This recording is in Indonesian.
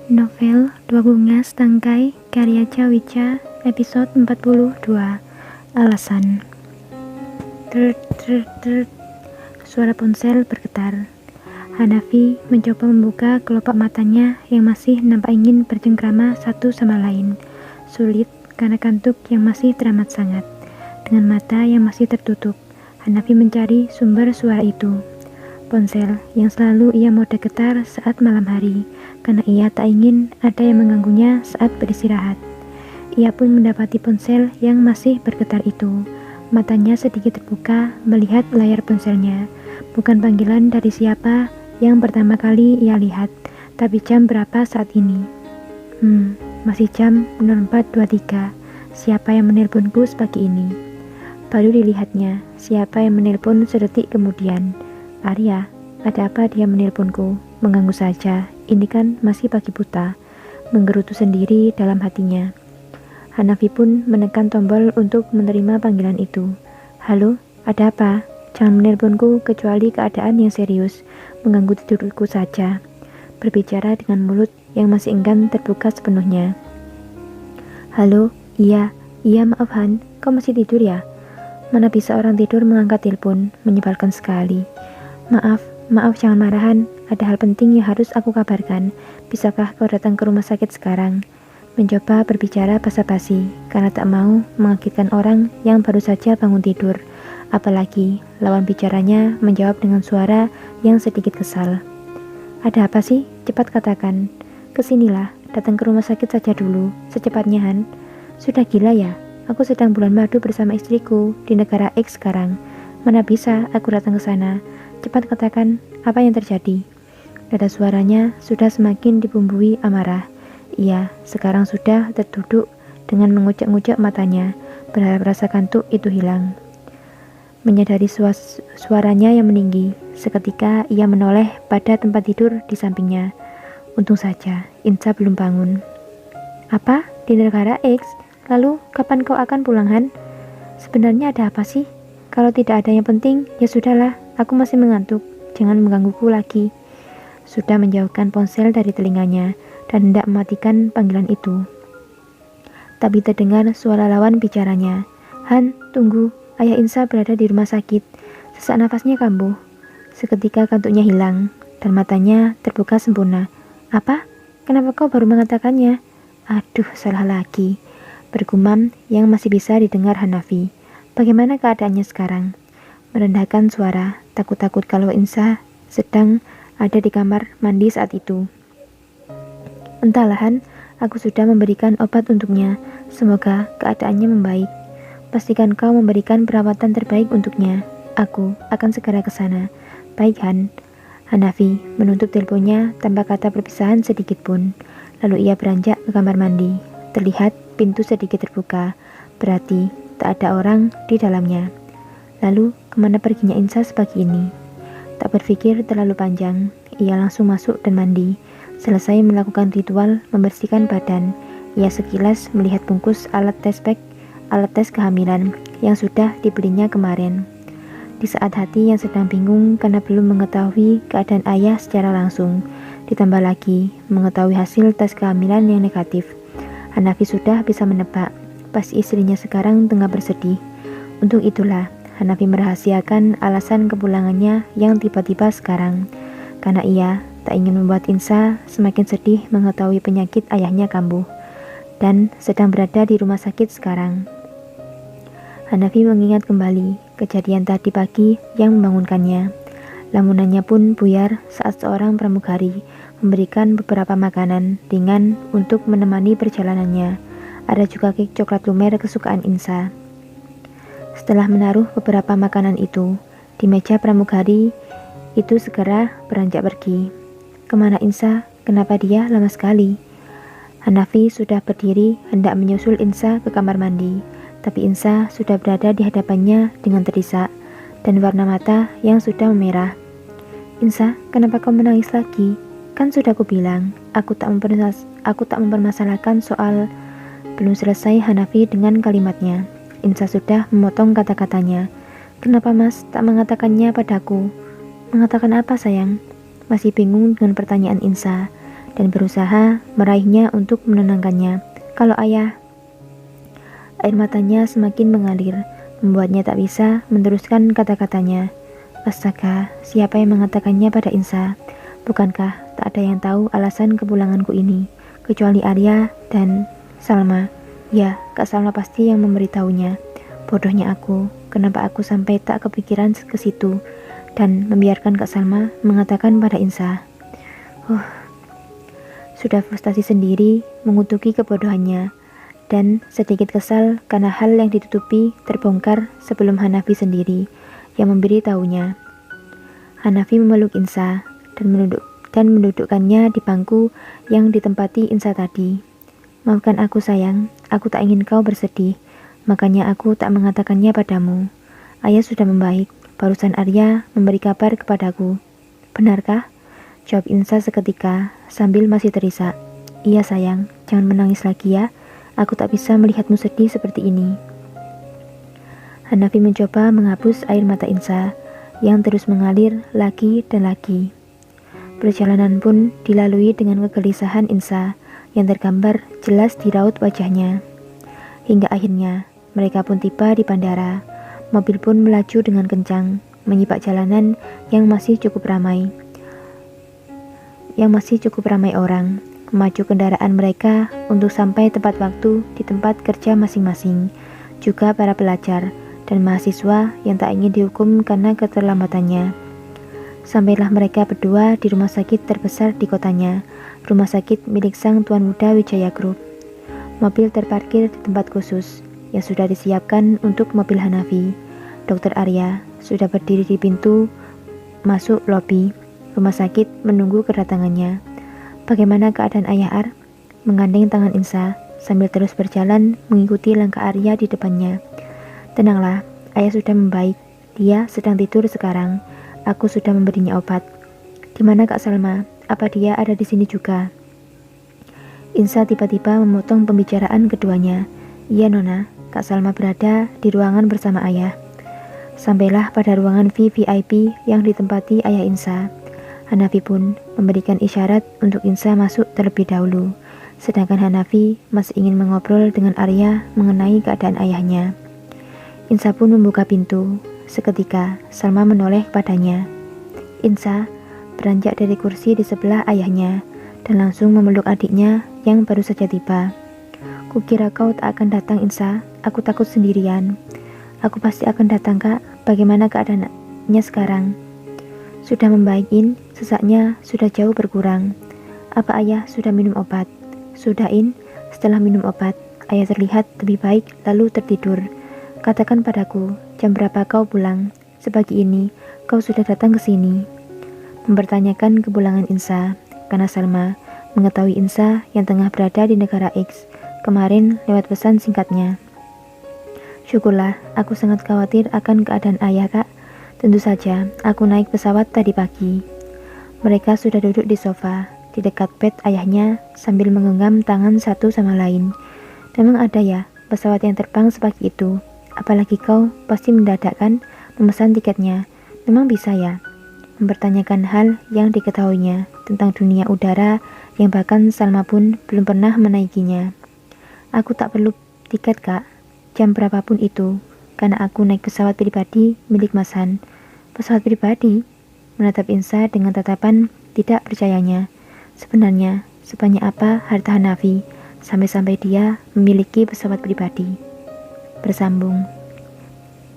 Novel Dua Bunga Setangkai karya Cawica, episode 42. Alasan. Suara ponsel bergetar. Hanafi mencoba membuka kelopak matanya yang masih nampak ingin bercengkrama satu sama lain. Sulit karena kantuk yang masih teramat sangat. Dengan mata yang masih tertutup, Hanafi mencari sumber suara itu. Ponsel yang selalu ia mode getar saat malam hari, karena ia tak ingin ada yang mengganggunya saat beristirahat. Ia pun mendapati ponsel yang masih bergetar itu. Matanya sedikit terbuka melihat layar ponselnya. Bukan panggilan dari siapa yang pertama kali ia lihat, tapi jam berapa saat ini. Masih jam 04.23. Siapa yang menelponku sepagi ini? Baru dilihatnya, siapa yang menelpon sedetik kemudian. Arya, ada apa dia menelponku? Mengganggu saja, ini kan masih pagi buta. Menggerutu sendiri dalam hatinya. Hanafi pun menekan tombol untuk menerima panggilan itu. Halo, ada apa? Jangan menelponku kecuali keadaan yang serius, mengganggu tidurku saja. Berbicara dengan mulut yang masih enggan terbuka sepenuhnya. Halo, iya maaf Han, kau masih tidur ya? Mana bisa orang tidur mengangkat telepon, menyebalkan sekali. Maaf jangan marahan, ada hal penting yang harus aku kabarkan. Bisakah kau datang ke rumah sakit sekarang? Mencoba berbicara basa-basi, karena tak mau mengagetkan orang yang baru saja bangun tidur. Apalagi, lawan bicaranya menjawab dengan suara yang sedikit kesal. Ada apa sih? Cepat katakan. Kesinilah, datang ke rumah sakit saja dulu, secepatnya Han. Sudah gila ya? Aku sedang bulan madu bersama istriku di negara X sekarang. Mana bisa aku datang ke sana? Cepat katakan, apa yang terjadi? Nada suaranya sudah semakin dibumbui amarah. Ia sekarang sudah terduduk dengan mengucek-ngucek matanya, berharap rasa kantuk itu hilang. Menyadari suaranya yang meninggi, seketika ia menoleh pada tempat tidur di sampingnya. Untung saja, Insa belum bangun. Apa? Di negara X? Lalu, kapan kau akan pulang, Han? Sebenarnya ada apa sih? Kalau tidak ada yang penting, ya sudahlah. Aku masih mengantuk, jangan menggangguku lagi. Sudah menjauhkan ponsel dari telinganya dan hendak mematikan panggilan itu. Tapi terdengar suara lawan bicaranya. Han, tunggu, ayah Insa berada di rumah sakit. Sesak nafasnya kambuh. Seketika kantuknya hilang dan matanya terbuka sempurna. Apa? Kenapa kau baru mengatakannya? Aduh, salah lagi. Bergumam yang masih bisa didengar Hanafi. Bagaimana keadaannya sekarang? Merendahkan suara, takut-takut kalau Insa sedang ada di kamar mandi saat itu. Entahlah Han, aku sudah memberikan obat untuknya. Semoga keadaannya membaik. Pastikan kau memberikan perawatan terbaik untuknya. Aku akan segera ke sana. Baik Han. Hanafi menutup teleponnya tanpa kata perpisahan sedikit pun. Lalu ia beranjak ke kamar mandi. Terlihat pintu sedikit terbuka. Berarti tak ada orang di dalamnya. Lalu, kemana perginya Insa sepagi ini? Tak berpikir terlalu panjang, ia langsung masuk dan mandi. Selesai melakukan ritual membersihkan badan, ia sekilas melihat bungkus alat tes kehamilan yang sudah dibelinya kemarin. Di saat hati yang sedang bingung karena belum mengetahui keadaan ayah secara langsung, ditambah lagi mengetahui hasil tes kehamilan yang negatif, Hanafi sudah bisa menebak, pasti istrinya sekarang tengah bersedih. Untuk itulah, Hanafi merahasiakan alasan kepulangannya yang tiba-tiba sekarang, karena ia tak ingin membuat Insa semakin sedih mengetahui penyakit ayahnya kambuh, dan sedang berada di rumah sakit sekarang. Hanafi mengingat kembali kejadian tadi pagi yang membangunkannya. Lamunannya pun buyar saat seorang pramugari memberikan beberapa makanan ringan untuk menemani perjalanannya. Ada juga kek coklat lumer kesukaan Insa. Setelah menaruh beberapa makanan itu di meja pramugari, itu segera beranjak pergi. Kemana Insa? Kenapa dia lama sekali? Hanafi sudah berdiri hendak menyusul Insa ke kamar mandi, tapi Insa sudah berada di hadapannya dengan terisak dan warna mata yang sudah memerah. Insa, kenapa kau menangis lagi? Kan sudah kubilang, aku tak mempermasalahkan soal. Belum selesai Hanafi dengan kalimatnya, Insa sudah memotong kata-katanya. Kenapa Mas tak mengatakannya padaku? Mengatakan apa sayang? Masih bingung dengan pertanyaan Insa. dan berusaha meraihnya untuk menenangkannya. Kalau ayah, air matanya semakin mengalir, membuatnya tak bisa meneruskan kata-katanya. Astaga, siapa yang mengatakannya pada Insa? Bukankah tak ada yang tahu alasan kepulanganku ini, kecuali Arya dan Salma? Ya, Kak Salma pasti yang memberitahunya. Bodohnya aku, kenapa aku sampai tak kepikiran ke situ dan membiarkan Kak Salma mengatakan pada Insa. Sudah frustasi sendiri mengutuki kebodohannya dan sedikit kesal karena hal yang ditutupi terbongkar sebelum Hanafi sendiri yang memberitahunya. Hanafi memeluk Insa dan mendudukkannya di bangku yang ditempati Insa tadi. Maafkan aku sayang, aku tak ingin kau bersedih, makanya aku tak mengatakannya padamu. Ayah sudah membaik, barusan Arya memberi kabar kepadaku. Benarkah? Jawab Insa seketika sambil masih terisak. Iya sayang, jangan menangis lagi ya, aku tak bisa melihatmu sedih seperti ini. Hanafi mencoba menghapus air mata Insa yang terus mengalir lagi dan lagi. Perjalanan pun dilalui dengan kegelisahan Insa yang tergambar jelas di raut wajahnya. Hingga akhirnya mereka pun tiba di bandara. Mobil pun melaju dengan kencang, menyibak jalanan yang masih cukup ramai orang, memacu kendaraan mereka untuk sampai tepat waktu di tempat kerja masing-masing. Juga para pelajar dan mahasiswa yang tak ingin dihukum karena keterlambatannya. Sampailah mereka berdua di rumah sakit terbesar di kotanya, rumah sakit milik sang Tuan Muda Wijaya Group. Mobil terparkir di tempat khusus yang sudah disiapkan untuk mobil Hanafi. Dokter Arya sudah berdiri di pintu masuk lobi rumah sakit menunggu kedatangannya. Bagaimana keadaan Ayah Ar? Menggandeng tangan Insa sambil terus berjalan mengikuti langkah Arya di depannya. Tenanglah, Ayah sudah membaik. Dia sedang tidur sekarang. Aku sudah memberinya obat. Di mana Kak Salma? Apa dia ada di sini juga? Insa tiba-tiba memotong pembicaraan keduanya. Iya Nona, Kak Salma berada di ruangan bersama Ayah. Sampailah pada ruangan VVIP yang ditempati Ayah Insa. Hanafi pun memberikan isyarat untuk Insa masuk terlebih dahulu. Sedangkan Hanafi masih ingin mengobrol dengan Arya mengenai keadaan ayahnya. Insa pun membuka pintu. Seketika, Salma menoleh padanya. Insa beranjak dari kursi di sebelah ayahnya dan langsung memeluk adiknya yang baru saja tiba. Kukira kau tak akan datang Insa, aku takut sendirian. Aku pasti akan datang Kak, bagaimana keadaannya sekarang? Sudah membaik In, sesaknya sudah jauh berkurang. Apa ayah sudah minum obat? Sudah In, setelah minum obat, ayah terlihat lebih baik lalu tertidur. Katakan padaku, jam berapa kau pulang? Sepagi ini, kau sudah datang ke sini. Mempertanyakan kepulangan Insa, karena Salma mengetahui Insa yang tengah berada di negara X kemarin lewat pesan singkatnya. Syukurlah, aku sangat khawatir akan keadaan ayah Kak. Tentu saja, aku naik pesawat tadi pagi. Mereka sudah duduk di sofa, di dekat bed ayahnya sambil menggenggam tangan satu sama lain. Memang ada ya, pesawat yang terbang sepagi itu. Apalagi kau pasti mendadak kan memesan tiketnya. Memang bisa ya? Mempertanyakan hal yang diketahuinya tentang dunia udara yang bahkan Salma pun belum pernah menaikinya. Aku tak perlu tiket Kak, jam berapapun itu, karena aku naik pesawat pribadi milik Mas Han. Pesawat pribadi? Menatap Insa dengan tatapan tidak percayanya. Sebenarnya, sebanyak apa harta Hanafi sampai-sampai dia memiliki pesawat pribadi? Bersambung.